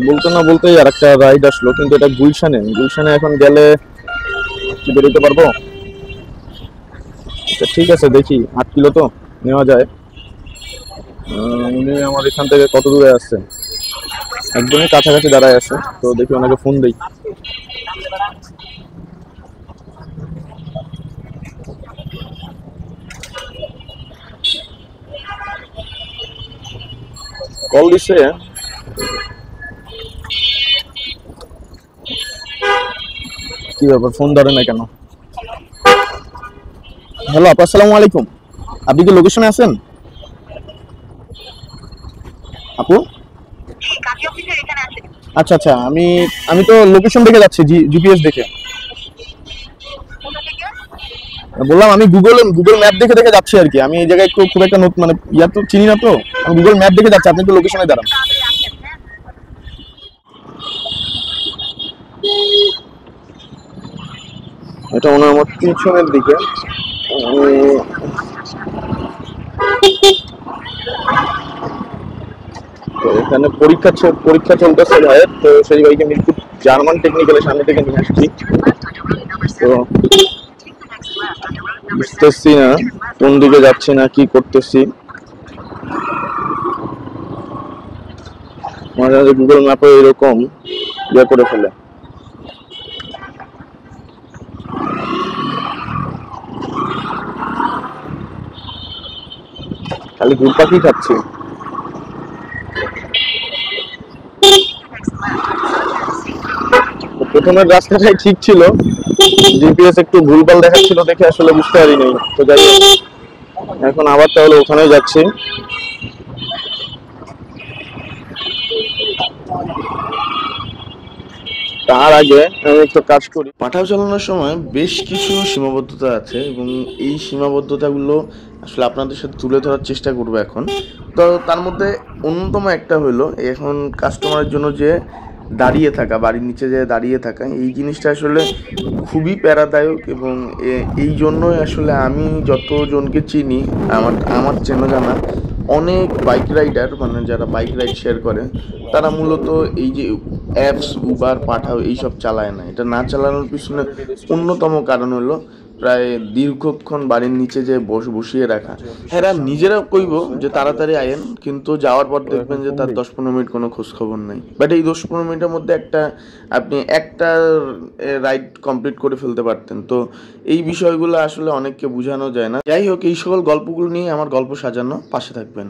বলতে না বলতেই আর একটা রাইড আসলো, কিন্তু এটা গুলশানে। গুলশানে এখন গেলে কি বেরোতে পারবো? আচ্ছা ঠিক আছে, দেখি 8 কিলো তো নেওয়া যায়। উনি আমার এখান থেকে কত দূরে আসছেন? একদমই কাছাকাছি দাঁড়ায় আছে, তো দেখি ওনাকে ফোন দিই। কল দিছে, কি ব্যাপার, ফোন ধরে না কেন? হ্যালো আপু, আসসালামু আলাইকুম। আপনি কি লোকেশনে আছেন আপু? আচ্ছা আচ্ছা, আমি আমি তো লোকেশন দেখে যাচ্ছি, জিপিএস দেখে। বললাম আমি গুগল গুগল ম্যাপ দেখে দেখে যাচ্ছি আর কি। আমি এই জায়গায় একটু খুব একটা মানে ইয়া তো চিনি না, তো আমি গুগল ম্যাপ দেখে যাচ্ছি, আপনি তো লোকেশনে দাঁড়ান। এটা মনে হয় আমার পিছনের দিকে। উম, তো এখানে পরীক্ষা চলতেছে ভাইয়ের, তো সেই বাইকে মিরপুর জার্মান টেকনিক্যালের সামনে থেকে নিয়ে আসছি। তো বুঝতেছি না কোন দিকে যাচ্ছি না কি করতেছি। মাঝে মাঝে গুগল ম্যাপে এরকম ইয়ে করে ফেলে। খালি ঘুরপাকি খাচ্ছি। প্রথমের রাস্তাটাই ঠিক ছিল, জিপিএস একটু ভুলভাল দেখাচ্ছিল দেখে আসলে বুঝতে পারি নাই। তো যাই হোক, এখন আবার তাহলে ওখানেই যাচ্ছি। তার আগে আমি একটু কাজ করি। পাঠাও চালানোর সময় বেশ কিছু সীমাবদ্ধতা আছে এবং এই সীমাবদ্ধতাগুলো আসলে আপনাদের সাথে তুলে ধরার চেষ্টা করবো এখন। তো তার মধ্যে অন্যতম একটা হলো, এখন কাস্টমারের জন্য যে দাঁড়িয়ে থাকা, বাড়ির নিচে যে দাঁড়িয়ে থাকা, এই জিনিসটা আসলে খুবই প্যারাদায়ক। এবং এই জন্যই আসলে আমি যতজনকে চিনি, আমার আমার চেনা জানা অনেক বাইক রাইডার, মানে যারা বাইক রাইড শেয়ার করে, তারা মূলত এই যে অ্যাপস উবার পাঠাও এইসব চালায় না। এটা না চালানোর পিছনে অন্যতম কারণ হলো প্রায় দীর্ঘক্ষণ বাড়ির নিচে যে বসিয়ে রাখা। হ্যাঁ, নিজেরা কইব যে তাড়াতাড়ি আয়েন, কিন্তু যাওয়ার পর দেখবেন যে তার 10-15 মিনিট কোনো খোঁজ খবর নাই। বাট এই 10-15 মিনিটের মধ্যে আপনি একটা রাইড কমপ্লিট করে ফেলতে পারতেন। তো এই বিষয়গুলো আসলে অনেককে বোঝানো যায় না। যাই হোক, এই সকল গল্পগুলো নিয়ে আমার গল্প সাজানো, পাশে থাকবেন।